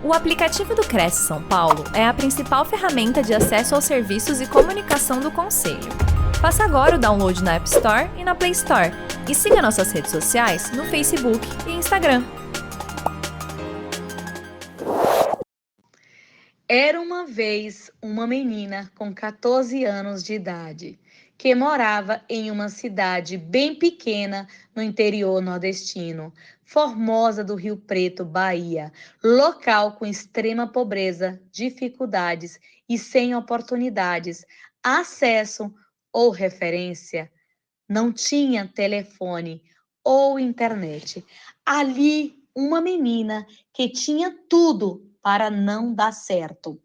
O aplicativo do Cresce São Paulo é a principal ferramenta de acesso aos serviços e comunicação do Conselho. Faça agora o download na App Store e na Play Store. E siga nossas redes sociais no Facebook e Instagram. Era uma vez uma menina com 14 anos de idade que morava em uma cidade bem pequena no interior nordestino, Formosa do Rio Preto, Bahia, local com extrema pobreza, dificuldades e sem oportunidades, acesso ou referência. Não tinha telefone ou internet. Ali, uma menina que tinha tudo para não dar certo.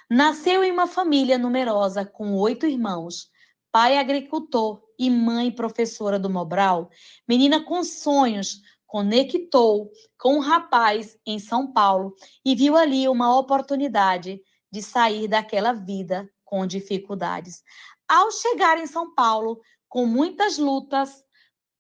Nasceu em uma família numerosa com 8 irmãos, pai agricultor e mãe professora do Mobral. Menina com sonhos, conectou com um rapaz em São Paulo e viu ali uma oportunidade de sair daquela vida com dificuldades. Ao chegar em São Paulo, com muitas lutas,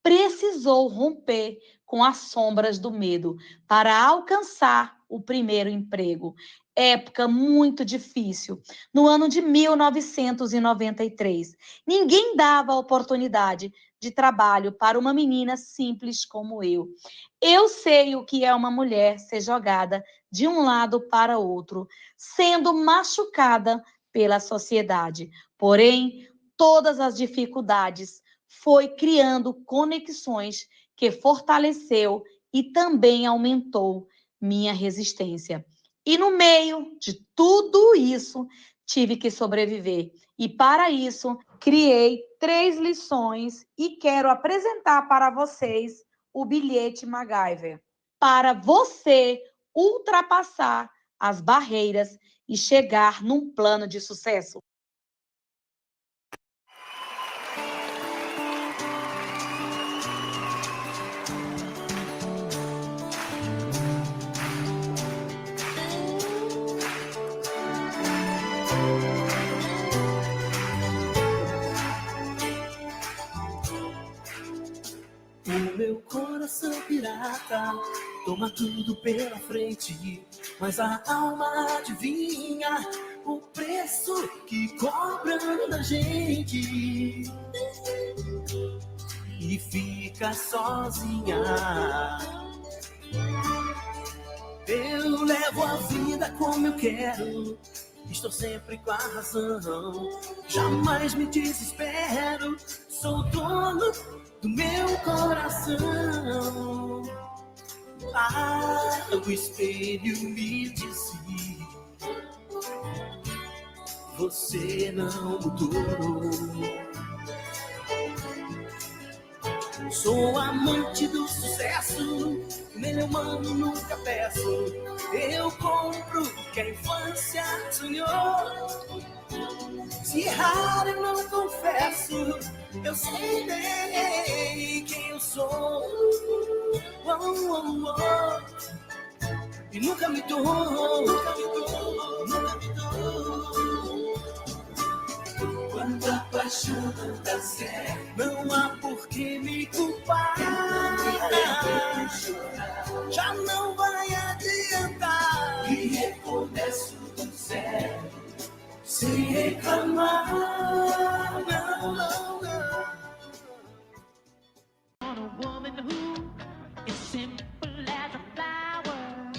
precisou romper com as sombras do medo para alcançar o primeiro emprego. Época muito difícil. No ano de 1993, ninguém dava oportunidade de trabalho para uma menina simples como eu. Eu sei o que é uma mulher ser jogada de um lado para outro, sendo machucada pela sociedade. Porém, todas as dificuldades foi criando conexões que fortaleceu e também aumentou minha resistência. E no meio de tudo isso, tive que sobreviver. E para isso, criei 3 lições e quero apresentar para vocês o bilhete MacGyver. Para você ultrapassar as barreiras e chegar num plano de sucesso. O meu coração pirata toma tudo pela frente, mas a alma adivinha o preço que cobram da gente e fica sozinha. Eu levo a vida como eu quero, estou sempre com a razão, jamais me desespero, sou dono do meu coração. Ah, o espelho me disse: você não mudou. Sou amante do sucesso, nele humano nunca peço. Eu compro o que a infância sonhou. Se errar eu não confesso, eu sei bem quem eu sou. Oh, oh, oh. E nunca me dou, nunca me dou, nunca me dou. Quando a paixão não dá certo, não há por que me culpar. Já não vai adiantar. E recomeço do zero, sem reclamar. Não, não, não. On a woman who is simple as a flower.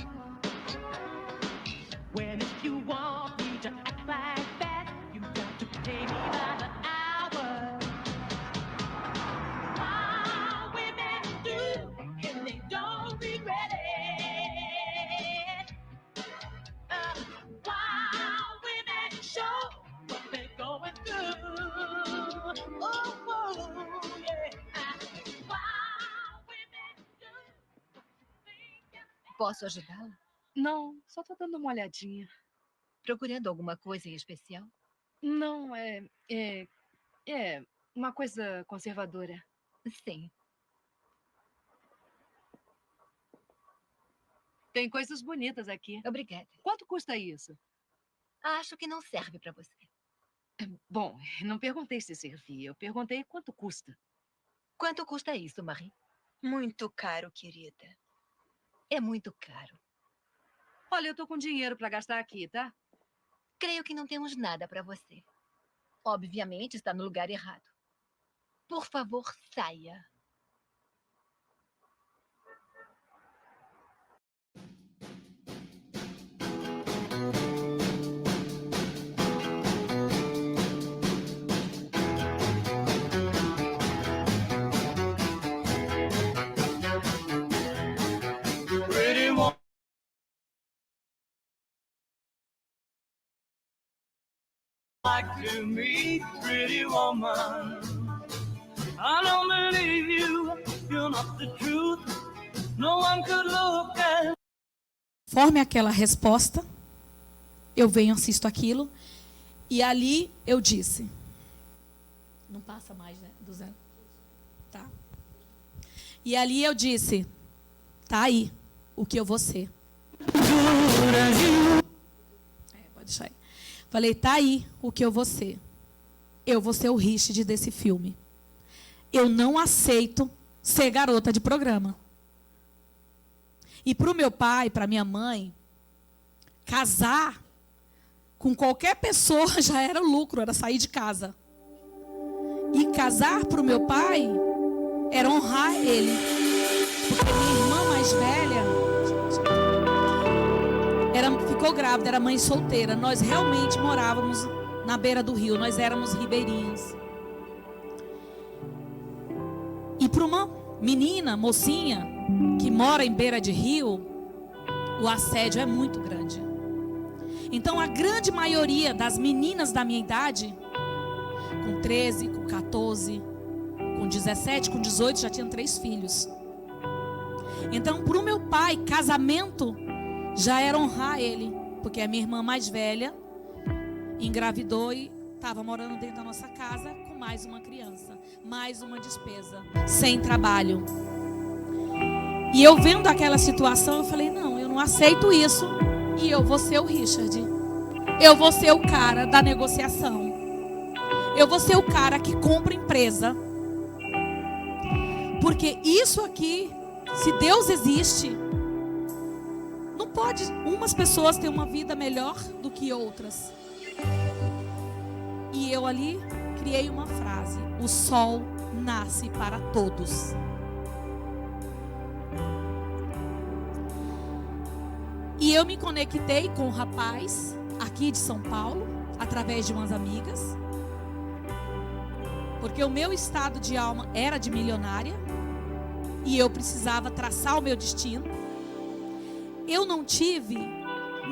When if you want me to act like that, you got to pay me by the hour. All women do, and they don't regret it. While women show what they're going through. Oh, oh yeah. While women do. Posso ajudá-la? Não, só tô dando uma olhadinha. Procurando alguma coisa em especial? Não, é uma coisa conservadora. Sim. Tem coisas bonitas aqui. Obrigada. Quanto custa isso? Acho que não serve para você. Bom, não perguntei se servia. Eu perguntei quanto custa. Quanto custa isso, Marie? Muito caro, querida. É muito caro. Olha, eu tô com dinheiro para gastar aqui, tá? Creio que não temos nada para você. Obviamente está no lugar errado. Por favor, saia. Pretty woman, like to meet pretty woman. I don't believe you, you're not the truth. No one could look at. Conforme aquela resposta, eu venho, assisto aquilo, e ali eu disse, não passa mais, né, do zero, tá? E ali eu disse, tá aí o que eu vou ser. Pode deixar aí. Falei, tá aí o que eu vou ser. Eu vou ser o Richard desse filme. Eu não aceito ser garota de programa. E para o meu pai, para minha mãe, casar com qualquer pessoa já era lucro, era sair de casa. E casar para o meu pai era honrar ele. Porque minha irmã mais velha ficou grávida, era mãe solteira. Nós realmente morávamos na beira do rio, nós éramos ribeirinhos. E para uma menina, mocinha, que mora em beira de rio, o assédio é muito grande. Então a grande maioria das meninas da minha idade, com 13, com 14, com 17, com 18, já tinham 3 filhos. Então para o meu pai, casamento já era honrar ele, porque a minha irmã mais velha engravidou e estava morando dentro da nossa casa com mais uma criança, mais uma despesa, sem trabalho. E eu vendo aquela situação, eu falei, não, eu não aceito isso e eu vou ser o Richard. Eu vou ser o cara da negociação. Eu vou ser o cara que compra empresa. Porque isso aqui, se Deus existe, não pode umas pessoas ter uma vida melhor do que outras. E eu ali criei uma frase: o sol nasce para todos. E eu me conectei com um rapaz aqui de São Paulo, através de umas amigas. Porque o meu estado de alma era de milionária. E eu precisava traçar o meu destino. Eu não tive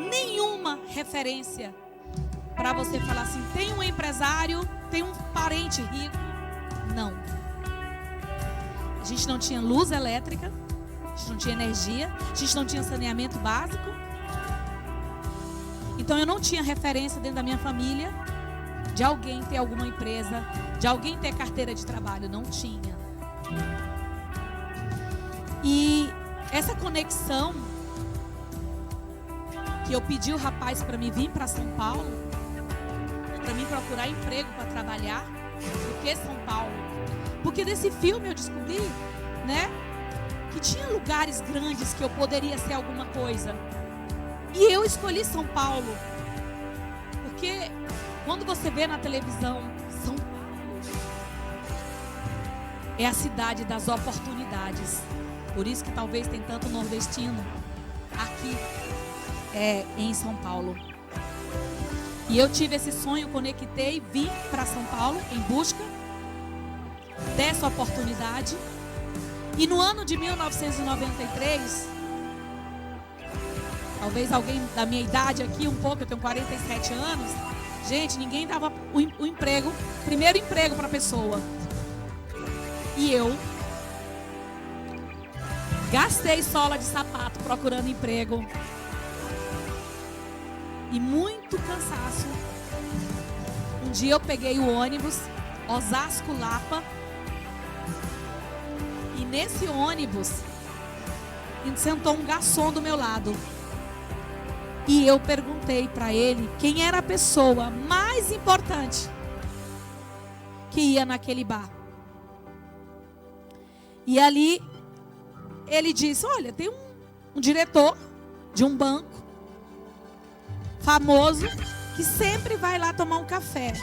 nenhuma referência para você falar assim, tem um empresário, tem um parente rico. Não. A gente não tinha luz elétrica, a gente não tinha energia, a gente não tinha saneamento básico. Então eu não tinha referência dentro da minha família de alguém ter alguma empresa, de alguém ter carteira de trabalho. Não tinha. E essa conexão que eu pedi o rapaz para me vir para São Paulo, para mim procurar emprego para trabalhar, por que São Paulo? Porque nesse filme eu descobri, né, que tinha lugares grandes que eu poderia ser alguma coisa. E eu escolhi São Paulo, porque quando você vê na televisão, São Paulo é a cidade das oportunidades. Por isso que talvez tem tanto nordestino aqui em São Paulo. E eu tive esse sonho, conectei, vim para São Paulo em busca dessa oportunidade. E no ano de 1993, talvez alguém da minha idade aqui um pouco, eu tenho 47 anos, gente, ninguém dava o emprego, primeiro emprego para a pessoa. E eu gastei sola de sapato procurando emprego. E muito cansaço. Um dia eu peguei o ônibus Osasco-Lapa. E nesse ônibus sentou um garçom do meu lado. E eu perguntei para ele quem era a pessoa mais importante que ia naquele bar. E ali ele disse, olha, tem um diretor de um banco famoso que sempre vai lá tomar um café.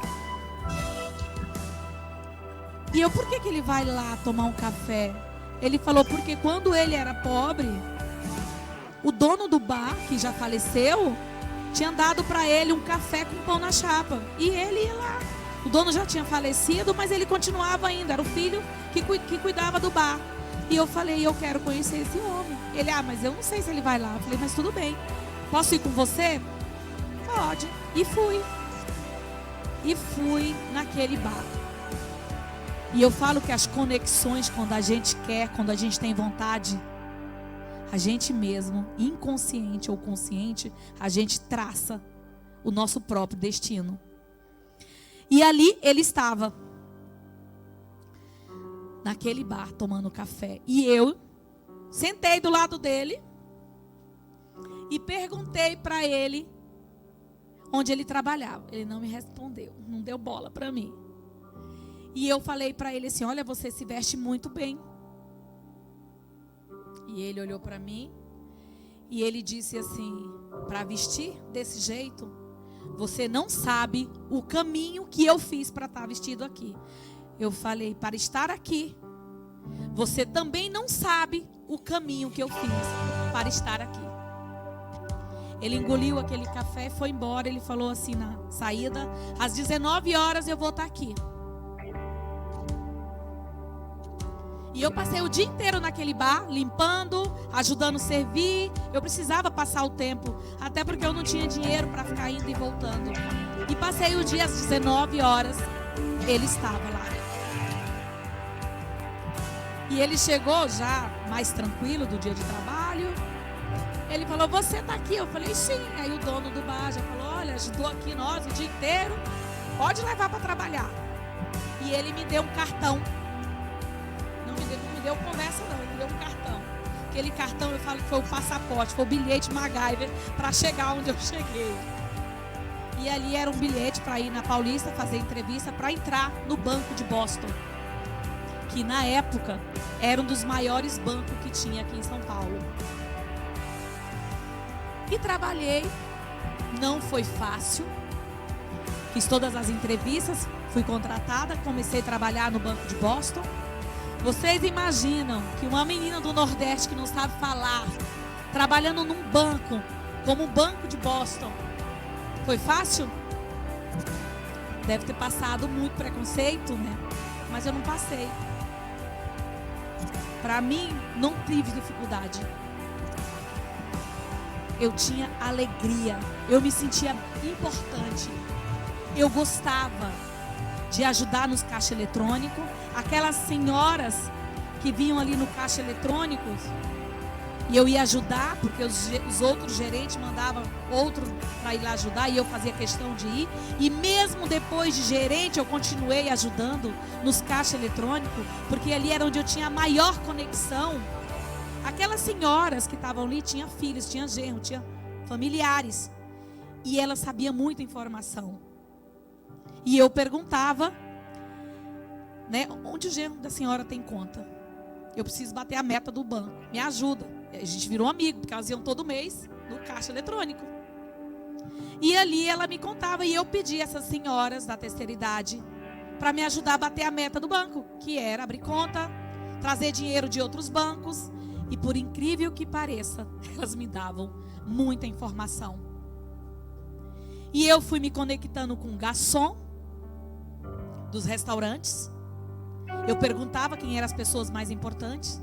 E eu, por que ele vai lá tomar um café? Ele falou, porque quando ele era pobre, o dono do bar, que já faleceu, tinha dado para ele um café com pão na chapa. E ele ia lá. O dono já tinha falecido, mas ele continuava ainda. Era o filho que cuidava do bar. E eu falei, eu quero conhecer esse homem. Ele, mas eu não sei se ele vai lá. Eu falei, mas tudo bem. Posso ir com você? Pode. E fui. E fui naquele bar. E eu falo que as conexões, quando a gente quer, quando a gente tem vontade, a gente mesmo, inconsciente ou consciente, a gente traça o nosso próprio destino. E ali ele estava, naquele bar, tomando café. E eu sentei do lado dele e perguntei para ele onde ele trabalhava. Ele não me respondeu, não deu bola para mim. E eu falei para ele assim, olha, você se veste muito bem. E ele olhou para mim e ele disse assim, para vestir desse jeito, você não sabe o caminho que eu fiz para estar vestido aqui. Eu falei, para estar aqui, você também não sabe o caminho que eu fiz para estar aqui. Ele engoliu aquele café e foi embora. Ele falou assim na saída, às 19 horas eu vou estar aqui. E eu passei o dia inteiro naquele bar, limpando, ajudando a servir. Eu precisava passar o tempo, até porque eu não tinha dinheiro para ficar indo e voltando. E passei o dia às 19 horas, ele estava lá. E ele chegou já mais tranquilo do dia de trabalho. Ele falou, você está aqui? Eu falei, sim. Aí o dono do bar já falou, olha, ajudou aqui nós o dia inteiro, pode levar para trabalhar. E ele me deu um cartão. Não me deu conversa não, ele me deu um cartão. Aquele cartão, eu falo que foi o passaporte, foi o bilhete MacGyver para chegar onde eu cheguei. E ali era um bilhete para ir na Paulista fazer entrevista, para entrar no Banco de Boston, que na época era um dos maiores bancos que tinha aqui em São Paulo. E trabalhei, não foi fácil, fiz todas as entrevistas, fui contratada, comecei a trabalhar no Banco de Boston. Vocês imaginam que uma menina do Nordeste que não sabe falar, trabalhando num banco, como o Banco de Boston, foi fácil? Deve ter passado muito preconceito, né? Mas eu não passei. Para mim, não tive dificuldade. Eu tinha alegria, eu me sentia importante. Eu gostava de ajudar nos caixas eletrônicos. Aquelas senhoras que vinham ali no caixa eletrônico, e eu ia ajudar, porque os outros gerentes mandavam outro para ir lá ajudar, e eu fazia questão de ir. E mesmo depois de gerente, eu continuei ajudando nos caixas eletrônicos, porque ali era onde eu tinha a maior conexão. Aquelas senhoras que estavam ali tinham filhos, tinham genro, tinham familiares, e elas sabiam muita informação. E eu perguntava, né, onde o genro da senhora tem conta? Eu preciso bater a meta do banco, me ajuda. A gente virou amigo, porque elas iam todo mês no caixa eletrônico. E ali ela me contava, e eu pedi essas senhoras da terceira idade para me ajudar a bater a meta do banco, que era abrir conta, trazer dinheiro de outros bancos. E por incrível que pareça, elas me davam muita informação. E eu fui me conectando com o garçom dos restaurantes. Eu perguntava quem eram as pessoas mais importantes.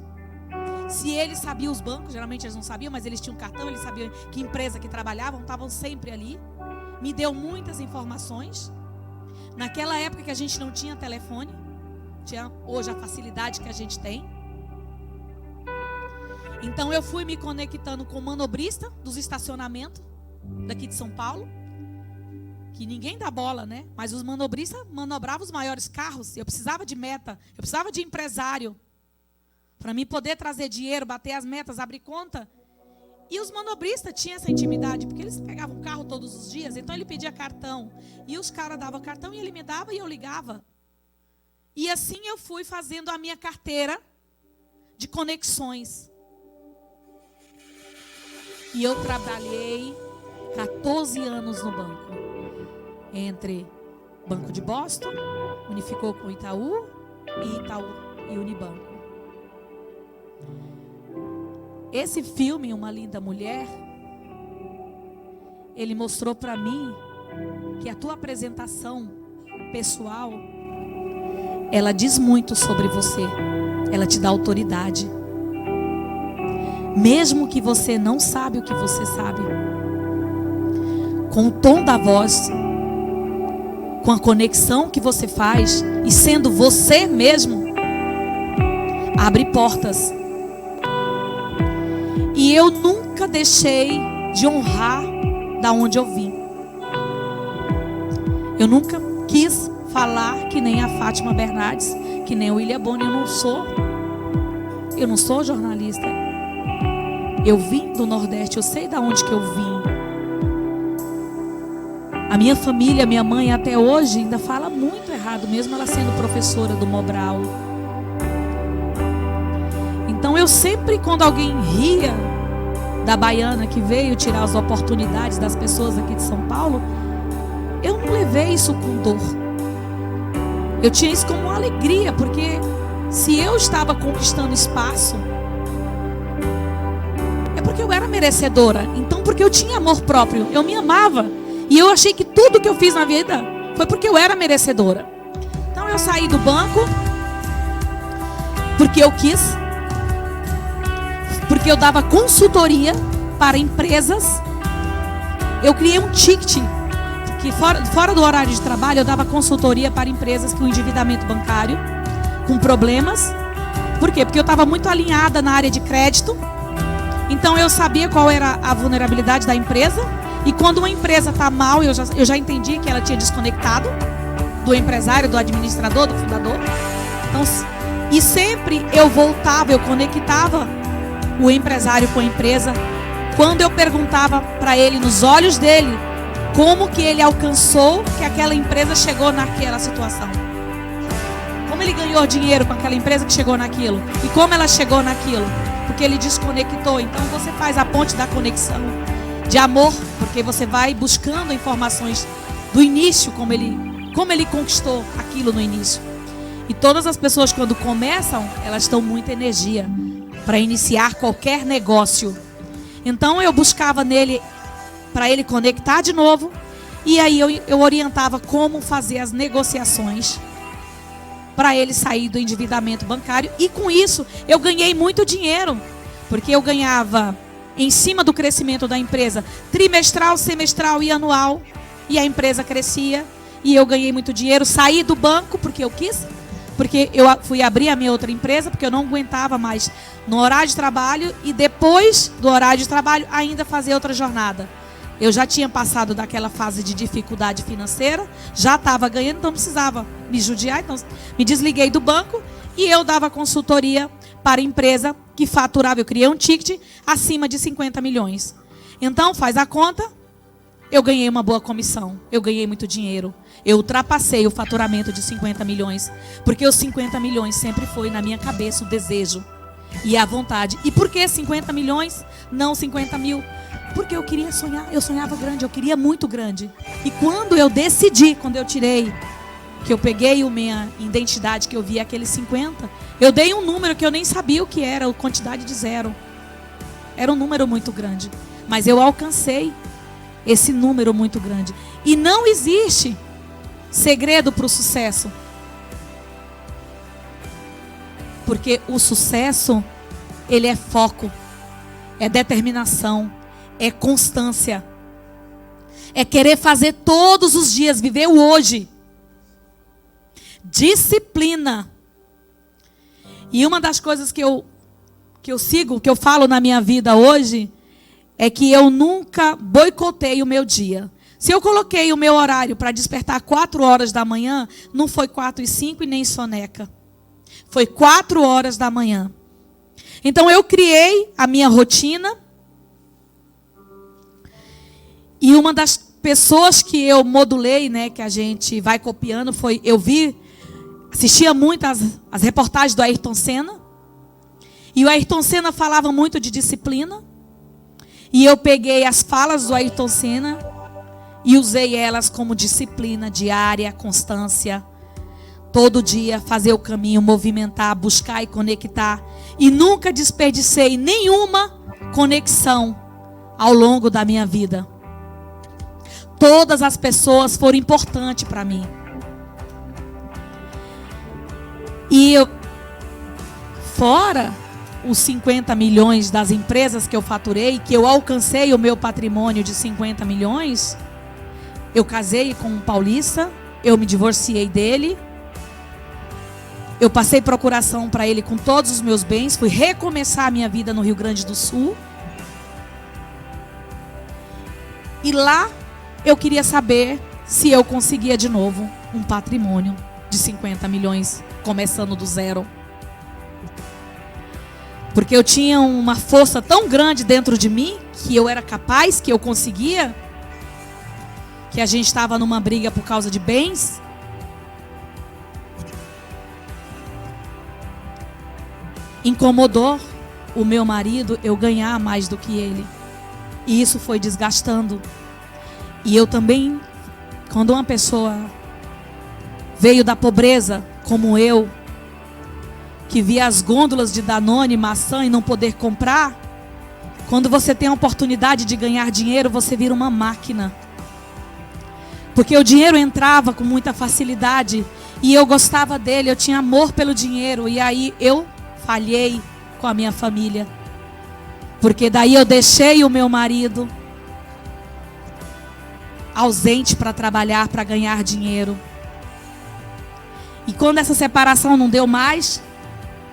Se eles sabiam os bancos, geralmente eles não sabiam, mas eles tinham cartão, eles sabiam que empresa que trabalhavam, estavam sempre ali. Me deu muitas informações. Naquela época que a gente não tinha telefone, tinha hoje a facilidade que a gente tem. Então eu fui me conectando com o manobrista dos estacionamentos daqui de São Paulo, que ninguém dá bola, né? Mas os manobristas manobravam os maiores carros. Eu precisava de meta, eu precisava de empresário para mim poder trazer dinheiro, bater as metas, abrir conta. E os manobristas tinham essa intimidade, porque eles pegavam carro todos os dias, então ele pedia cartão. E os caras davam cartão e ele me dava e eu ligava. E assim eu fui fazendo a minha carteira de conexões. E eu trabalhei 14 anos no banco. Entre Banco de Boston, unificou com Itaú e Unibanco. Esse filme, Uma Linda Mulher, ele mostrou para mim que a tua apresentação pessoal, ela diz muito sobre você. Ela te dá autoridade. Mesmo que você não sabe o que você sabe, com o tom da voz, com a conexão que você faz e sendo você mesmo, abre portas. E eu nunca deixei de honrar da onde eu vim. Eu nunca quis falar que nem a Fátima Bernardes, que nem o William Bonner. Eu não sou jornalista. Eu vim do Nordeste, eu sei de onde que eu vim. A minha família, minha mãe até hoje ainda fala muito errado, mesmo ela sendo professora do Mobral. Então eu sempre, quando alguém ria da baiana que veio tirar as oportunidades das pessoas aqui de São Paulo, eu não levei isso com dor. Eu tinha isso como uma alegria, porque se eu estava conquistando espaço, é porque eu era merecedora. Então, porque eu tinha amor próprio, eu me amava. E eu achei que tudo que eu fiz na vida foi porque eu era merecedora. Então eu saí do banco porque eu quis, porque eu dava consultoria para empresas. Eu criei um ticket que fora do horário de trabalho eu dava consultoria para empresas com endividamento bancário, com problemas. Por quê? Porque eu estava muito alinhada na área de crédito. Então eu sabia qual era a vulnerabilidade da empresa. E quando uma empresa está mal, eu já entendi que ela tinha desconectado do empresário, do administrador, do fundador. Então, e sempre eu voltava, eu conectava o empresário com a empresa. Quando eu perguntava para ele, nos olhos dele, como que ele alcançou que aquela empresa chegou naquela situação. Como ele ganhou dinheiro com aquela empresa que chegou naquilo. E como ela chegou naquilo. Porque ele desconectou. Então você faz a ponte da conexão de amor, porque você vai buscando informações do início, como ele conquistou aquilo no início. E todas as pessoas, quando começam, elas estão muita energia para iniciar qualquer negócio. Então eu buscava nele para ele conectar de novo, e aí eu orientava como fazer as negociações para ele sair do endividamento bancário. E com isso eu ganhei muito dinheiro, porque eu ganhava em cima do crescimento da empresa, trimestral, semestral e anual. E a empresa crescia e eu ganhei muito dinheiro. Saí do banco porque eu quis, porque eu fui abrir a minha outra empresa, porque eu não aguentava mais no horário de trabalho e depois do horário de trabalho ainda fazer outra jornada. Eu já tinha passado daquela fase de dificuldade financeira, já estava ganhando, então não precisava me judiar. Então me desliguei do banco e eu dava consultoria para a empresa que faturava. Eu criei um ticket acima de 50 milhões. Então, faz a conta, eu ganhei uma boa comissão, eu ganhei muito dinheiro. Eu ultrapassei o faturamento de 50 milhões, porque os 50 milhões sempre foi na minha cabeça o desejo e a vontade. E por que 50 milhões, não 50 mil? Porque eu queria sonhar, eu sonhava grande, eu queria muito grande. E quando eu decidi, quando eu tirei, que eu peguei a minha identidade, que eu vi aqueles 50, eu dei um número que eu nem sabia o que era, a quantidade de zero. Era um número muito grande. Mas eu alcancei esse número muito grande. E não existe segredo para o sucesso. Porque o sucesso, ele é foco, é determinação, é constância. É querer fazer todos os dias, viver o hoje. Disciplina. E uma das coisas que eu sigo, que eu falo na minha vida hoje, é que eu nunca boicotei o meu dia. Se eu coloquei o meu horário para despertar 4 horas da manhã, não foi 4h05 e nem soneca. Foi 4 horas da manhã. Então eu criei a minha rotina. E uma das pessoas que eu modulei, né, que a gente vai copiando, foi, assistia muito as reportagens do Ayrton Senna. E o Ayrton Senna falava muito de disciplina. E eu peguei as falas do Ayrton Senna e usei elas como disciplina diária, constância. Todo dia fazer o caminho, movimentar, buscar e conectar. E nunca desperdicei nenhuma conexão ao longo da minha vida. Todas as pessoas foram importantes para mim. E eu, fora os 50 milhões das empresas que eu faturei, que eu alcancei o meu patrimônio de 50 milhões, eu casei com um paulista, eu me divorciei dele, eu passei procuração para ele com todos os meus bens, fui recomeçar a minha vida no Rio Grande do Sul. E lá eu queria saber se eu conseguia de novo um patrimônio de 50 milhões, começando do zero. Porque eu tinha uma força tão grande dentro de mim, que eu era capaz, que eu conseguia, que a gente estava numa briga por causa de bens. Incomodou o meu marido eu ganhar mais do que ele. E isso foi desgastando. E eu também, quando uma pessoa veio da pobreza, como eu, que via as gôndolas de Danone, maçã e não poder comprar, quando você tem a oportunidade de ganhar dinheiro, você vira uma máquina. Porque o dinheiro entrava com muita facilidade e eu gostava dele, eu tinha amor pelo dinheiro. E aí eu falhei com a minha família. Porque daí eu deixei o meu marido ausente para trabalhar, para ganhar dinheiro. E quando essa separação não deu mais,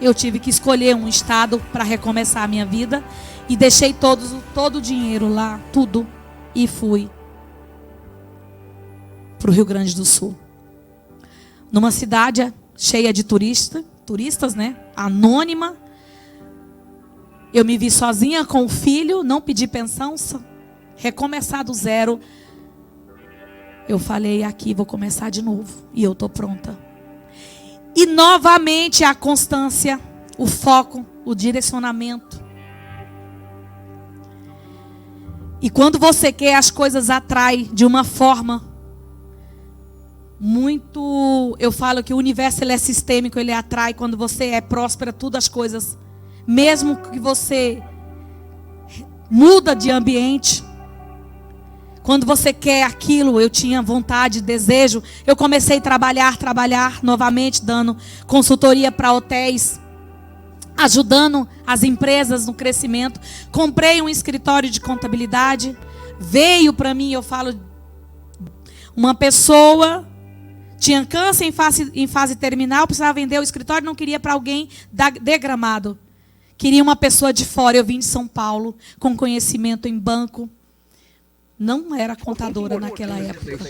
eu tive que escolher um estado para recomeçar a minha vida. E deixei todo o dinheiro lá, tudo. E fui para o Rio Grande do Sul. Numa cidade cheia de turistas, né? Anônima. Eu me vi sozinha com o filho, não pedi pensão, recomeçar do zero. Eu falei, aqui vou começar de novo. E eu estou pronta. E novamente a constância, o foco, o direcionamento. E quando você quer, as coisas atraem de uma forma muito... Eu falo que o universo ele é sistêmico, ele atrai. Quando você é próspera, tudo as coisas... Mesmo que você muda de ambiente. Quando você quer aquilo, eu tinha vontade, desejo. Eu comecei a trabalhar novamente, dando consultoria para hotéis. Ajudando as empresas no crescimento. Comprei um escritório de contabilidade. Veio para mim, eu falo, uma pessoa tinha câncer em fase terminal, precisava vender o escritório, não queria para alguém de Gramado. Queria uma pessoa de fora. Eu vim de São Paulo, com conhecimento em banco. Não era contadora naquela época.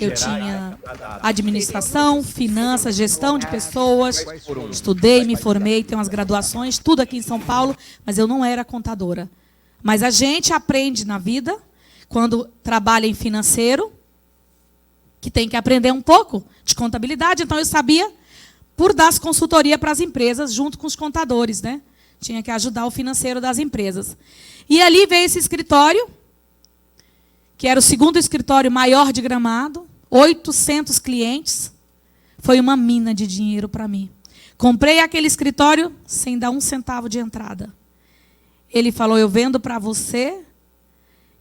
Eu tinha administração, finanças, gestão de pessoas. Estudei, me formei, tenho umas graduações, tudo aqui em São Paulo, mas eu não era contadora. Mas a gente aprende na vida, quando trabalha em financeiro, que tem que aprender um pouco de contabilidade. Então eu sabia, por dar consultoria para as empresas, junto com os contadores, né? Tinha que ajudar o financeiro das empresas. E ali veio esse escritório, que era o segundo escritório maior de Gramado, 800 clientes. Foi uma mina de dinheiro para mim. Comprei aquele escritório sem dar um centavo de entrada. Ele falou, eu vendo para você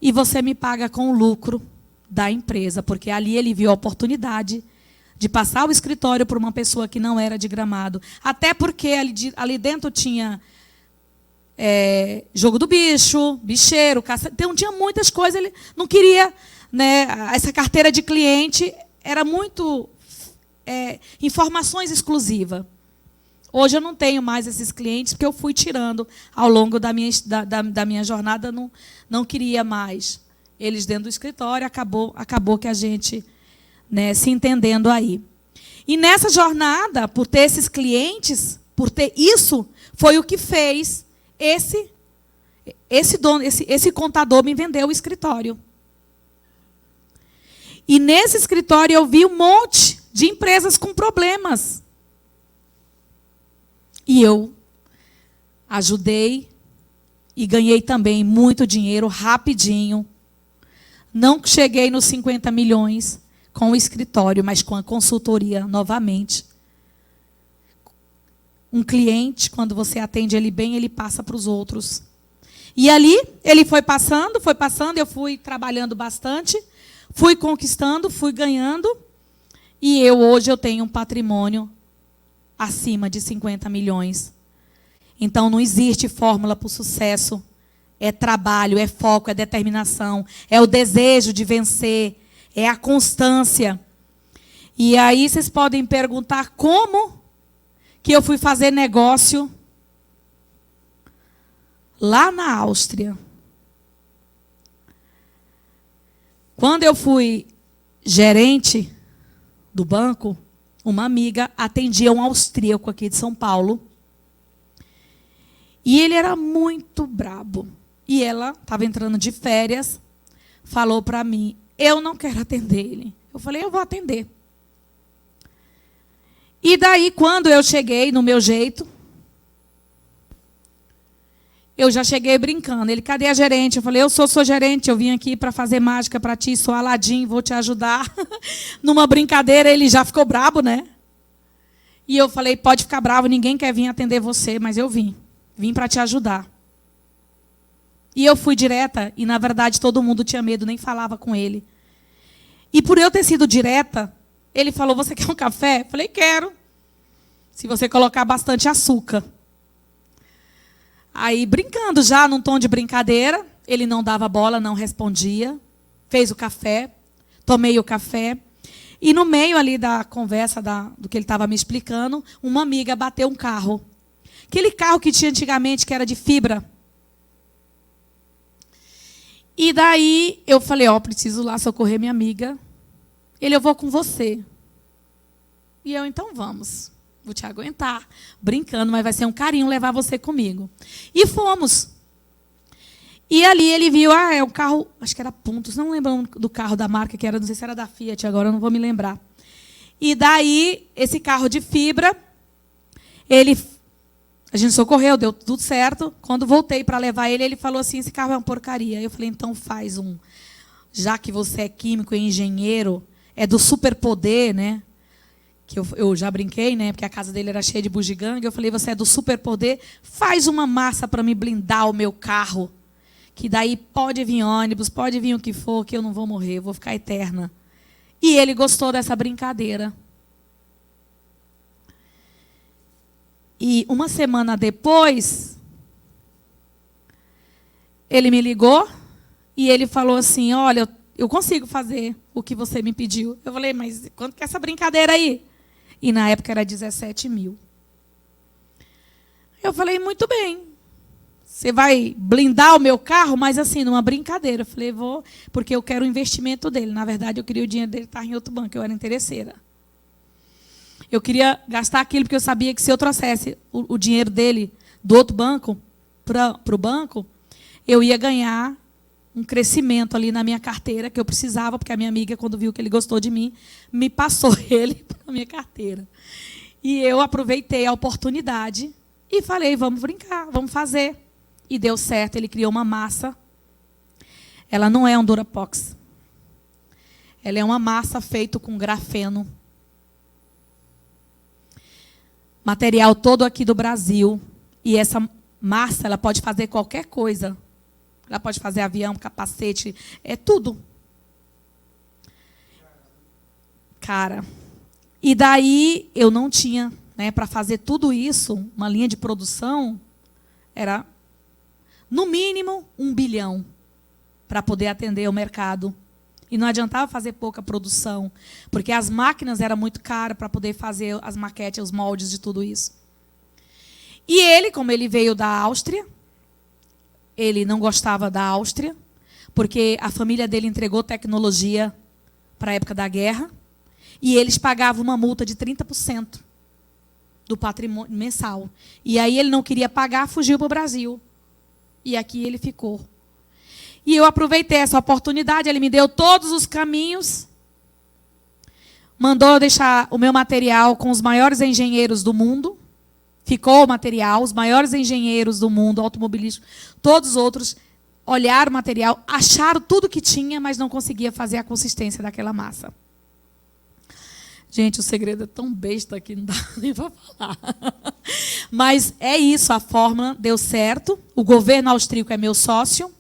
e você me paga com o lucro da empresa. Porque ali ele viu a oportunidade de passar o escritório para uma pessoa que não era de Gramado. Até porque ali dentro tinha... jogo do bicho, bicheiro, caça... Então tinha muitas coisas, ele não queria, né, essa carteira de cliente era muito informações exclusivas. Hoje eu não tenho mais esses clientes, porque eu fui tirando ao longo da minha jornada, não queria mais eles dentro do escritório, acabou que a gente, né, se entendendo aí. E nessa jornada, por ter esses clientes, por ter isso, foi o que fez... Esse contador me vendeu o escritório. E nesse escritório eu vi um monte de empresas com problemas. E eu ajudei e ganhei também muito dinheiro rapidinho, Não cheguei nos 50 milhões com o escritório, mas com a consultoria novamente. Um cliente, quando você atende ele bem, ele passa para os outros. E ali, ele foi passando, eu fui trabalhando bastante, fui conquistando, fui ganhando. E hoje eu tenho um patrimônio acima de 50 milhões. Então, não existe fórmula para o sucesso. É trabalho, é foco, é determinação, é o desejo de vencer, é a constância. E aí vocês podem perguntar como que eu fui fazer negócio lá na Áustria. Quando eu fui gerente do banco, uma amiga atendia um austríaco aqui de São Paulo. E ele era muito brabo. E ela estava entrando de férias, falou para mim, eu não quero atender ele. Eu falei, eu vou atender. E daí, quando eu cheguei no meu jeito, eu já cheguei brincando. Ele, cadê a gerente? Eu falei, eu sou gerente, eu vim aqui para fazer mágica para ti, sou Aladim, vou te ajudar. Numa brincadeira, ele já ficou brabo, né? E eu falei, pode ficar bravo, ninguém quer vir atender você, mas eu vim. Vim para te ajudar. E eu fui direta, e na verdade todo mundo tinha medo, nem falava com ele. E por eu ter sido direta, ele falou, você quer um café? Eu falei, quero. Se você colocar bastante açúcar. Aí, brincando já, num tom de brincadeira, ele não dava bola, não respondia. Fez o café, tomei o café. E no meio ali da conversa, do que ele estava me explicando, uma amiga bateu um carro. Aquele carro que tinha antigamente, que era de fibra. E daí eu falei, preciso lá socorrer minha amiga. Ele, eu vou com você. E eu, então vamos. Vou te aguentar. Brincando, mas vai ser um carinho levar você comigo. E fomos. E ali ele viu, é um carro, acho que era Puntos, não lembro do carro da marca que era, não sei se era da Fiat, agora eu não vou me lembrar. E daí, esse carro de fibra, a gente socorreu, deu tudo certo. Quando voltei para levar ele, ele falou assim, esse carro é uma porcaria. Eu falei, então faz um. Já que você é químico e engenheiro, é do superpoder, né? Que eu já brinquei, né? Porque a casa dele era cheia de bugiganga. Eu falei, você é do superpoder, faz uma massa para me blindar o meu carro. Que daí pode vir ônibus, pode vir o que for, que eu não vou morrer, eu vou ficar eterna. E ele gostou dessa brincadeira. E uma semana depois, ele me ligou e ele falou assim, olha, eu consigo fazer o que você me pediu. Eu falei, mas quanto que é essa brincadeira aí? E na época era 17 mil. Eu falei, muito bem. Você vai blindar o meu carro, mas assim, numa brincadeira. Eu falei, vou, porque eu quero o investimento dele. Na verdade, eu queria o dinheiro dele estar em outro banco, eu era interesseira. Eu queria gastar aquilo, porque eu sabia que se eu trouxesse o dinheiro dele do outro banco para o banco, eu ia ganhar um crescimento ali na minha carteira, que eu precisava, porque a minha amiga, quando viu que ele gostou de mim, me passou ele para a minha carteira. E eu aproveitei a oportunidade e falei, vamos brincar, vamos fazer. E deu certo, ele criou uma massa. Ela não é um Durapox. Ela é uma massa feita com grafeno. Material todo aqui do Brasil. E essa massa, ela pode fazer qualquer coisa. Ela pode fazer avião, capacete, é tudo. Cara, e daí eu não tinha, né, para fazer tudo isso, uma linha de produção, era no mínimo 1 bilhão para poder atender o mercado. E não adiantava fazer pouca produção, porque as máquinas eram muito caras para poder fazer as maquetes, os moldes de tudo isso. E ele, como ele veio da Áustria, ele não gostava da Áustria, porque a família dele entregou tecnologia para a época da guerra, e eles pagavam uma multa de 30% do patrimônio mensal. E aí ele não queria pagar, fugiu para o Brasil. E aqui ele ficou. E eu aproveitei essa oportunidade, ele me deu todos os caminhos, mandou deixar o meu material com os maiores engenheiros do mundo, ficou o material, os maiores engenheiros do mundo automobilístico, todos os outros olharam o material, acharam tudo que tinha, mas não conseguia fazer a consistência daquela massa. Gente, o segredo é tão besta que não dá nem para falar. Mas é isso, a fórmula deu certo. O governo austríaco é meu sócio.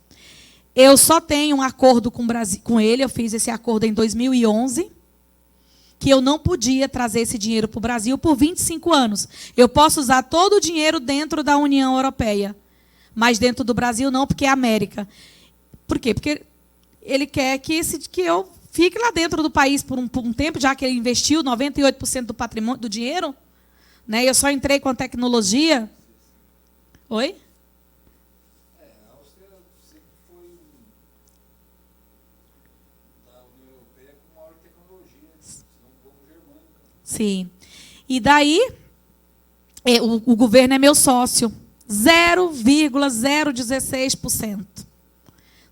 Eu só tenho um acordo com ele, eu fiz esse acordo em 2011, que eu não podia trazer esse dinheiro para o Brasil por 25 anos. Eu posso usar todo o dinheiro dentro da União Europeia, mas dentro do Brasil não, porque é América. Por quê? Porque ele quer que eu fique lá dentro do país por um tempo, já que ele investiu 98% do patrimônio, do dinheiro. Né? Eu só entrei com a tecnologia. Oi? A Áustria sempre foi da União Europeia com maior tecnologia, não como germânica. Sim. E daí, o governo é meu sócio. 0,016%.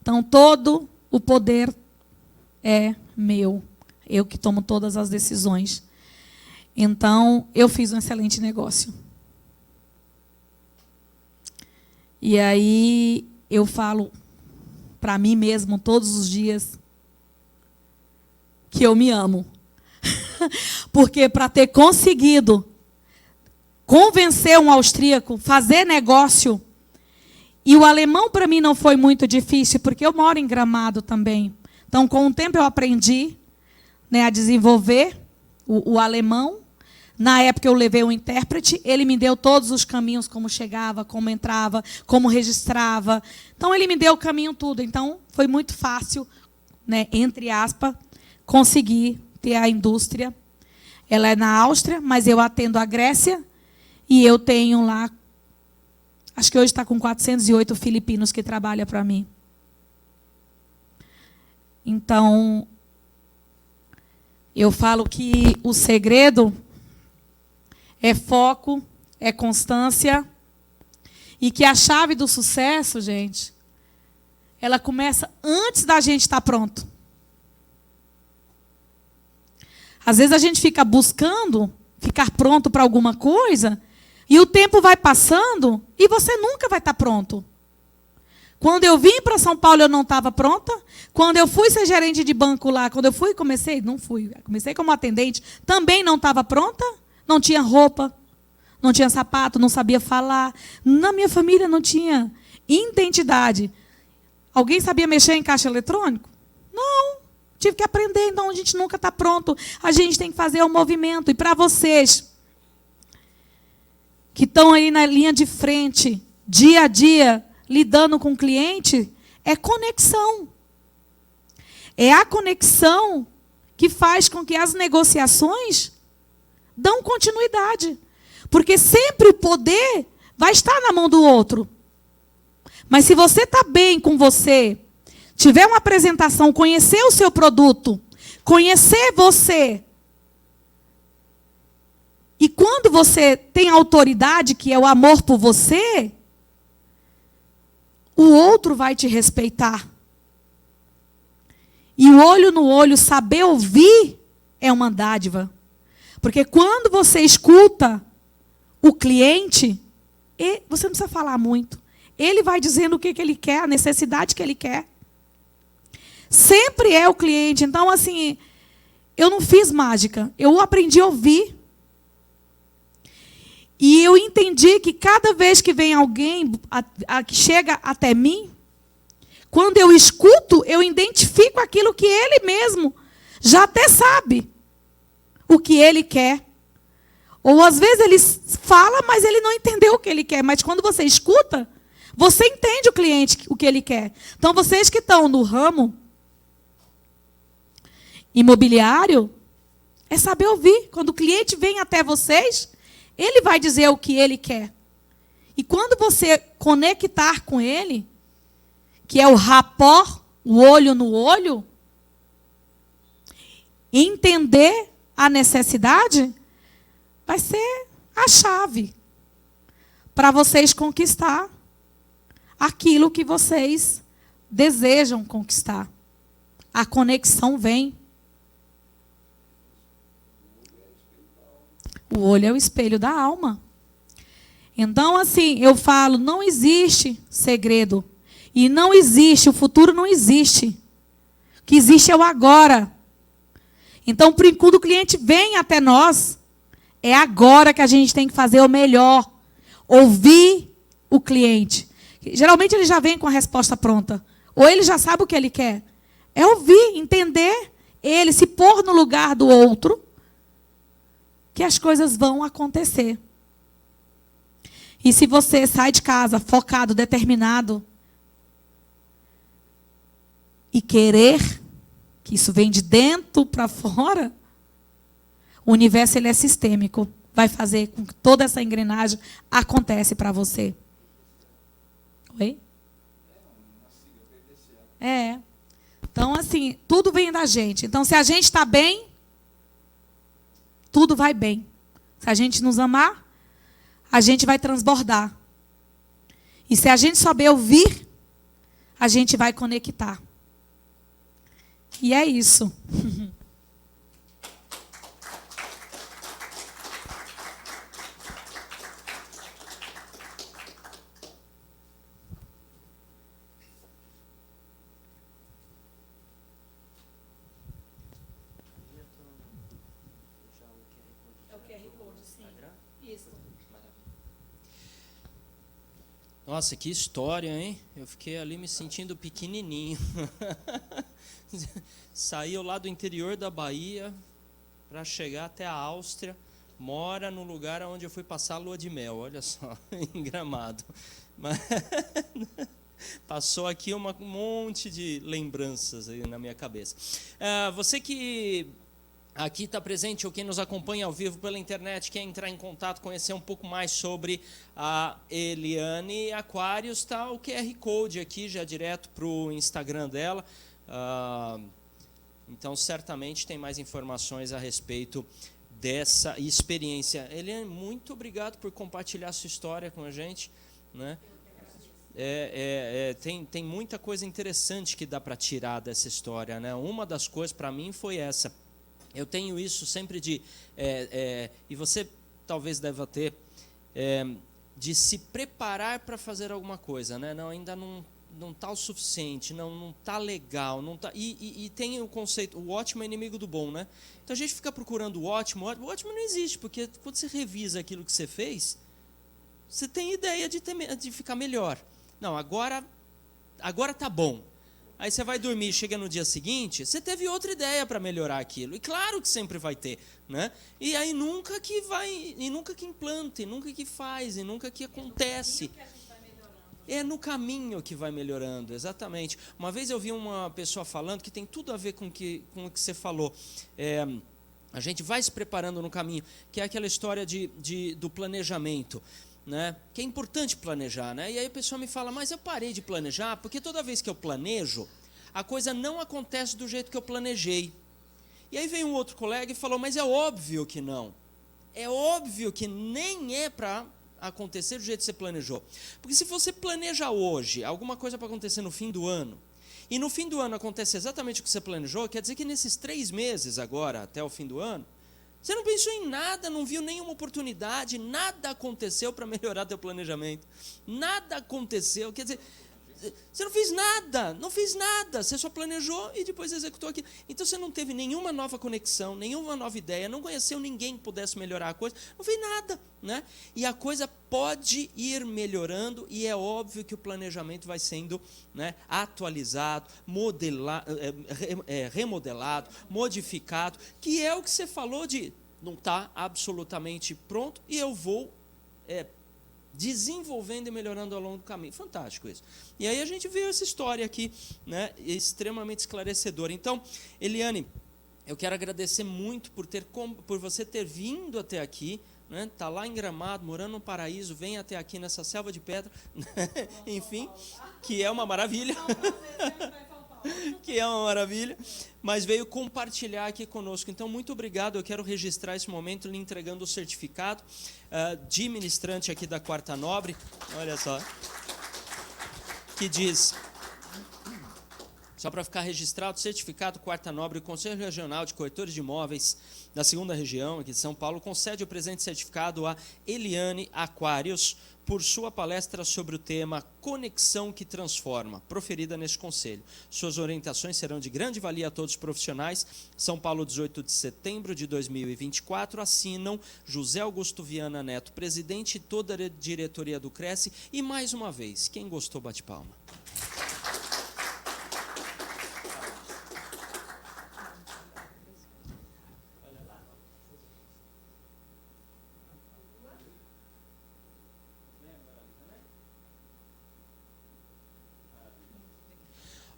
Então, todo o poder é meu. Eu que tomo todas as decisões. Então, eu fiz um excelente negócio. E aí, eu falo para mim mesmo todos os dias que eu me amo. Porque para ter conseguido convencer um austríaco, fazer negócio, e o alemão para mim não foi muito difícil, porque eu moro em Gramado também. Então, com o tempo eu aprendi, né, a desenvolver o alemão. Na época eu levei um intérprete, ele me deu todos os caminhos, como chegava, como entrava, como registrava. Então, ele me deu o caminho tudo. Então, foi muito fácil, né, entre aspas, conseguir ter a indústria. Ela é na Áustria, mas eu atendo a Grécia, e eu tenho lá, acho que hoje está com 408 filipinos que trabalham para mim. Então, eu falo que o segredo é foco, é constância, e que a chave do sucesso, gente, ela começa antes da gente estar pronto. Às vezes a gente fica buscando ficar pronto para alguma coisa, e o tempo vai passando e você nunca vai estar pronto. Quando eu vim para São Paulo, eu não estava pronta. Quando eu fui ser gerente de banco lá, comecei como atendente, também não estava pronta. Não tinha roupa, não tinha sapato, não sabia falar. Na minha família não tinha identidade. Alguém sabia mexer em caixa eletrônico? Não. Tive que aprender, então a gente nunca está pronto. A gente tem que fazer o movimento. E para vocês que estão aí na linha de frente, dia a dia, lidando com o cliente, é conexão. É a conexão que faz com que as negociações dão continuidade. Porque sempre o poder vai estar na mão do outro. Mas se você está bem com você, tiver uma apresentação, conhecer o seu produto, conhecer você, e quando você tem autoridade, que é o amor por você, o outro vai te respeitar. E o olho no olho, saber ouvir, é uma dádiva. Porque quando você escuta o cliente, você não precisa falar muito. Ele vai dizendo o que ele quer, a necessidade que ele quer. Sempre é o cliente. Então, assim, eu não fiz mágica. Eu aprendi a ouvir. E eu entendi que cada vez que vem alguém que chega até mim, quando eu escuto, eu identifico aquilo que ele mesmo já até sabe o que ele quer. Ou às vezes ele fala, mas ele não entendeu o que ele quer. Mas quando você escuta, você entende o cliente, o que ele quer. Então, vocês que estão no ramo imobiliário, é saber ouvir. Quando o cliente vem até vocês, ele vai dizer o que ele quer. E quando você conectar com ele, que é o rapport, o olho no olho, entender a necessidade, vai ser a chave para vocês conquistar aquilo que vocês desejam conquistar. A conexão vem. O olho é o espelho da alma. Então, assim, eu falo, não existe segredo. E não existe, o futuro não existe. O que existe é o agora. Então, quando o cliente vem até nós, é agora que a gente tem que fazer o melhor. Ouvir o cliente. Geralmente ele já vem com a resposta pronta. Ou ele já sabe o que ele quer. É ouvir, entender ele, se pôr no lugar do outro, que as coisas vão acontecer. E se você sai de casa focado, determinado, e querer, que isso vem de dentro para fora, o universo ele é sistêmico. Vai fazer com que toda essa engrenagem acontece para você. Oi? É. Então, assim, tudo vem da gente. Então, se a gente está bem, tudo vai bem. Se a gente nos amar, a gente vai transbordar. E se a gente souber ouvir, a gente vai conectar. E é isso. Nossa, que história, hein? Eu fiquei ali me sentindo pequenininho. Saiu lá do interior da Bahia para chegar até a Áustria. Mora no lugar onde eu fui passar a lua de mel, olha só, em Gramado. Mas passou aqui um monte de lembranças aí na minha cabeça. Você que aqui está presente, ou quem nos acompanha ao vivo pela internet, quer entrar em contato, conhecer um pouco mais sobre a Eliane Aquarius, está o QR Code aqui, já direto para o Instagram dela. Então, certamente tem mais informações a respeito dessa experiência. Eliane, muito obrigado por compartilhar sua história com a gente, né? Tem muita coisa interessante que dá para tirar dessa história, né? Uma das coisas para mim foi essa. Eu tenho isso sempre e você talvez deva ter, de se preparar para fazer alguma coisa, né? Não, ainda não está o suficiente, não está legal, não tá, e tem o conceito, o ótimo é inimigo do bom, né? Então a gente fica procurando o ótimo não existe, porque quando você revisa aquilo que você fez, você tem ideia de ficar melhor. Não, agora tá bom. Aí você vai dormir, chega no dia seguinte, você teve outra ideia para melhorar aquilo. E claro que sempre vai ter, né? E aí nunca que implanta, e nunca que faz, e nunca que acontece. É no caminho que vai melhorando, exatamente. Uma vez eu vi uma pessoa falando que tem tudo a ver com o que você falou. A gente vai se preparando no caminho, que é aquela história do planejamento. Né? Que é importante planejar, né? E aí a pessoa me fala, mas eu parei de planejar porque toda vez que eu planejo, a coisa não acontece do jeito que eu planejei. E aí vem um outro colega e falou, mas é óbvio que não. É óbvio que nem é para acontecer do jeito que você planejou. Porque se você planeja hoje alguma coisa para acontecer no fim do ano, e no fim do ano acontece exatamente o que você planejou, quer dizer que nesses 3 meses agora, até o fim do ano, você não pensou em nada, não viu nenhuma oportunidade, nada aconteceu para melhorar teu planejamento. Nada aconteceu, quer dizer, você não fez nada, você só planejou e depois executou aquilo. Então você não teve nenhuma nova conexão, nenhuma nova ideia, não conheceu ninguém que pudesse melhorar a coisa, não fez nada, né? E a coisa pode ir melhorando e é óbvio que o planejamento vai sendo, né, atualizado, remodelado, modificado, que é o que você falou de não está absolutamente pronto e eu vou desenvolvendo e melhorando ao longo do caminho. Fantástico isso. E aí a gente viu essa história aqui, né, extremamente esclarecedora. Então, Eliane, eu quero agradecer muito por você ter vindo até aqui, né, tá lá em Gramado, morando no paraíso, vem até aqui nessa selva de pedra, enfim, que é uma maravilha. Que é uma maravilha, mas veio compartilhar aqui conosco. Então, muito obrigado. Eu quero registrar esse momento lhe entregando o certificado de ministrante aqui da Quarta Nobre. Olha só. Que diz... Só para ficar registrado, o certificado Quarta Nobre, o Conselho Regional de Corretores de Imóveis da 2ª Região, aqui de São Paulo, concede o presente certificado a Eliane Aquários por sua palestra sobre o tema Conexão que Transforma, proferida neste Conselho. Suas orientações serão de grande valia a todos os profissionais. São Paulo, 18 de setembro de 2024, assinam José Augusto Viana Neto, presidente, e toda a diretoria do Cresce. E mais uma vez, quem gostou, bate palma.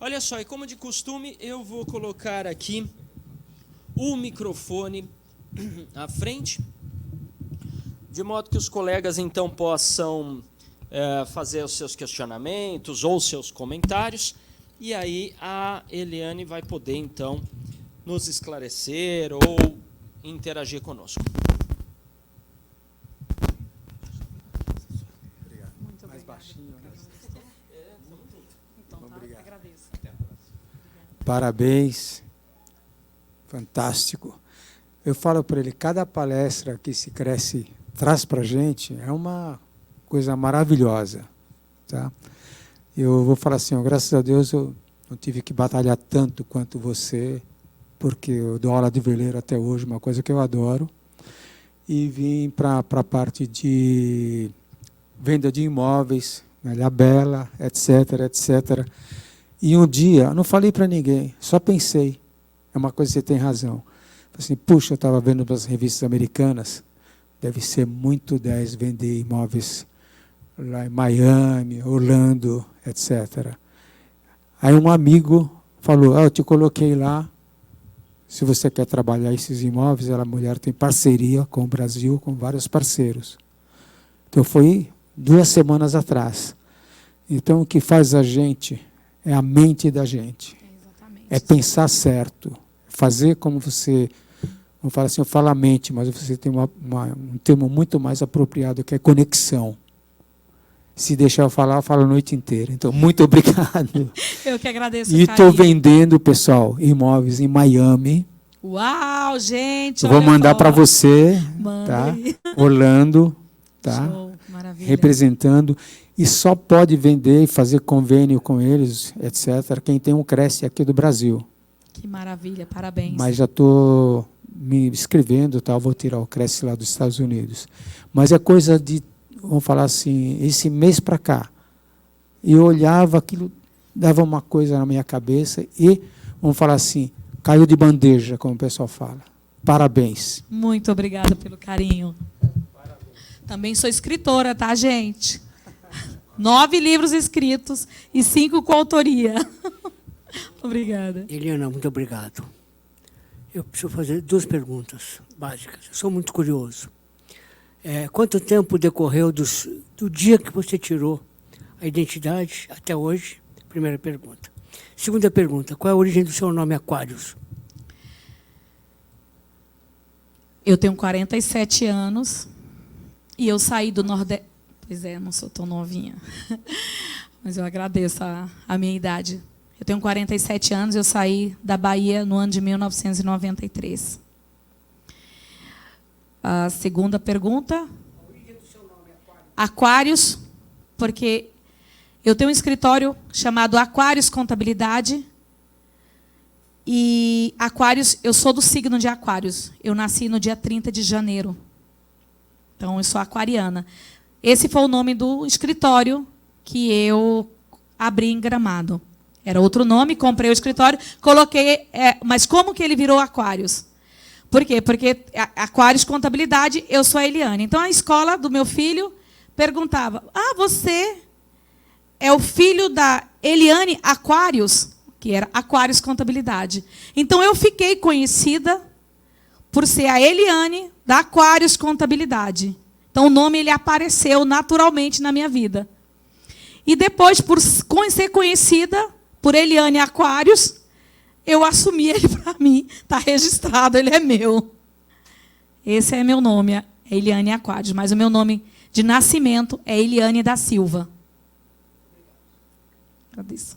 Olha só, e como de costume, eu vou colocar aqui o microfone à frente, de modo que os colegas, então, possam fazer os seus questionamentos ou seus comentários, e aí a Eliane vai poder, então, nos esclarecer ou interagir conosco. Obrigado. Muito mais baixinho, né? Então, obrigado. Agradeço. Parabéns. Fantástico. Eu falo para ele, cada palestra que se Cresce traz para a gente é uma coisa maravilhosa. Tá? Eu vou falar assim, graças a Deus eu não tive que batalhar tanto quanto você, porque eu dou aula de veleiro até hoje, uma coisa que eu adoro, e vim para a parte de venda de imóveis, Ilhabela, etc, etc. E um dia, não falei para ninguém, só pensei, é uma coisa que você tem razão. Falei assim, puxa, eu estava vendo nas revistas americanas, deve ser muito 10 vender imóveis lá em Miami, Orlando, etc. Aí um amigo falou, eu te coloquei lá, se você quer trabalhar esses imóveis, a mulher tem parceria com o Brasil, com vários parceiros. Então foi 2 semanas atrás. Então o que faz a gente é a mente da gente. É pensar certo. Fazer como você... Vamos falar assim, eu falo a mente, mas você tem um termo muito mais apropriado, que é conexão. Se deixar eu falar, eu falo a noite inteira. Então, muito obrigado. Eu que agradeço, E estou vendendo, pessoal, imóveis em Miami. Uau, gente! Eu vou mandar para você, tá? Orlando, tá? Show, maravilha. Representando. E só pode vender e fazer convênio com eles, etc., quem tem um Cresce aqui do Brasil. Que maravilha, parabéns. Mas já estou me inscrevendo, tá? Vou tirar o Cresce lá dos Estados Unidos. Mas é coisa de, vamos falar assim, esse mês para cá. Eu olhava aquilo, dava uma coisa na minha cabeça e, vamos falar assim, caiu de bandeja, como o pessoal fala. Parabéns. Muito obrigada pelo carinho. Parabéns. Também sou escritora, tá, gente? 9 livros escritos e 5 com autoria. Obrigada. Eliana, muito obrigado. Eu preciso fazer 2 perguntas básicas. Eu sou muito curioso. Quanto tempo decorreu do dia que você tirou a identidade até hoje? Primeira pergunta. Segunda pergunta, qual é a origem do seu nome Aquários? Eu tenho 47 anos e eu saí do Nordeste. Pois é, não sou tão novinha. Mas eu agradeço a minha idade. Eu tenho 47 anos, eu saí da Bahia no ano de 1993. A segunda pergunta. A origem do seu nome, Aquários, porque eu tenho um escritório chamado Aquários Contabilidade. E Aquários, eu sou do signo de Aquários. Eu nasci no dia 30 de janeiro. Então, eu sou aquariana. Esse foi o nome do escritório que eu abri em Gramado. Era outro nome, comprei o escritório, coloquei... mas como que ele virou Aquários? Por quê? Porque Aquários Contabilidade, eu sou a Eliane. Então, a escola do meu filho perguntava, você é o filho da Eliane Aquários? Que era Aquários Contabilidade. Então, eu fiquei conhecida por ser a Eliane da Aquários Contabilidade. Então, o nome ele apareceu naturalmente na minha vida. E depois, por ser conhecida por Eliane Aquários, eu assumi ele para mim. Está registrado, ele é meu. Esse é meu nome, é Eliane Aquários. Mas o meu nome de nascimento é Eliane da Silva. Agradeço.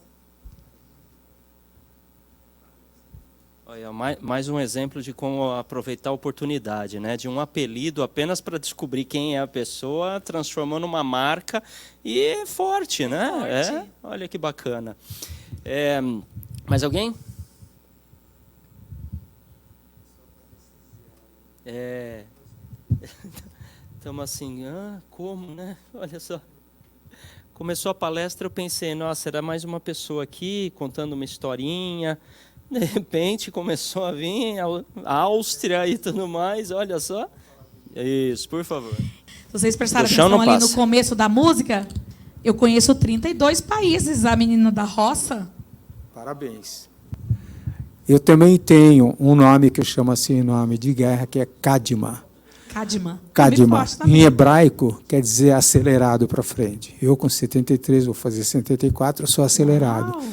Olha, mais um exemplo de como aproveitar a oportunidade, né? De um apelido apenas para descobrir quem é a pessoa, transformou numa marca e é forte, né? Forte. Olha que bacana. Mais alguém? Estamos assim, como, né? Olha só. Começou a palestra, eu pensei, nossa, era mais uma pessoa aqui contando uma historinha. De repente começou a vir a Áustria e tudo mais, olha só. Isso, por favor. Se vocês prestaram Do chão atenção não ali no passa. começo da música, eu conheço 32 países, a menina da roça. Parabéns. Eu também tenho um nome que eu chamo assim, nome de guerra, que é Kadima. Kadima. Kadima, em hebraico, quer dizer acelerado para frente. Eu, com 73, vou fazer 74, eu sou acelerado. Uau.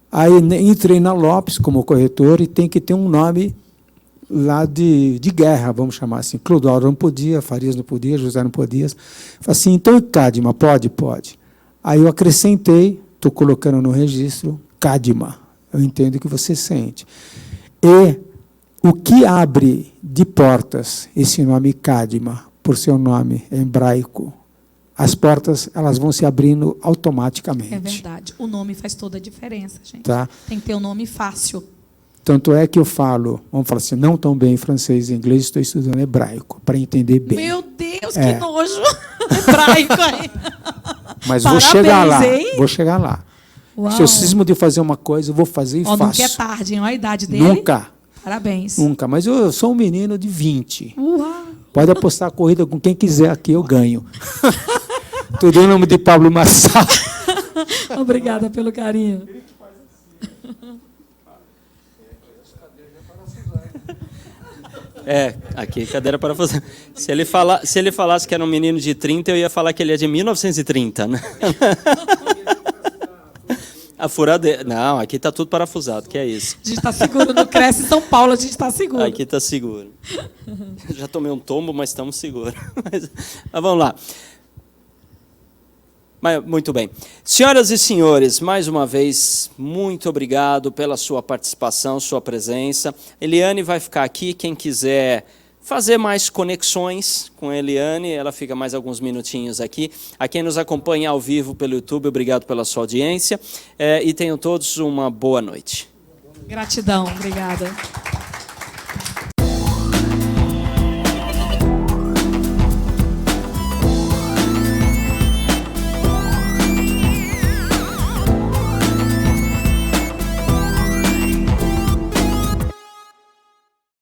Aí entrei na Lopes como corretor e tem que ter um nome lá de guerra, vamos chamar assim. Clodoaldo não podia, Farias não podia, José não podia. Falei assim, então Kadima, pode? Pode. Aí eu acrescentei, estou colocando no registro, Kadima. Eu entendo o que você sente. E o que abre de portas esse nome Kadima, por seu nome hebraico, as portas elas vão se abrindo automaticamente. É verdade. O nome faz toda a diferença, gente. Tá? Tem que ter um nome fácil. Tanto é que eu falo, vamos falar assim, não tão bem francês e inglês, estou estudando hebraico, para entender bem. Meu Deus, que nojo! Hebraico aí. Mas Parabéns, vou chegar lá, hein? vou chegar lá. Uau. Se eu cismo de fazer uma coisa, eu vou fazer e faço. Nunca é tarde, hein? Olha a idade dele. Nunca. Parabéns. Nunca, mas eu sou um menino de 20. Uau. Pode apostar a corrida com quem quiser aqui, eu ganho. Tudo em nome de Pablo Marçal. Obrigada pelo carinho. Aqui, cadeira parafusa. Se ele falasse que era um menino de 30, eu ia falar que ele é de 1930, né? A furadeira. Não, aqui está tudo parafusado, que é isso. A gente está seguro no Cresce São Paulo, a gente está seguro. Aqui está seguro. Já tomei um tombo, mas estamos seguros. Mas vamos lá. Muito bem. Senhoras e senhores, mais uma vez, muito obrigado pela sua participação, sua presença. Eliane vai ficar aqui, quem quiser fazer mais conexões com a Eliane, ela fica mais alguns minutinhos aqui. A quem nos acompanha ao vivo pelo YouTube, obrigado pela sua audiência. E tenham todos uma boa noite. Gratidão, obrigada.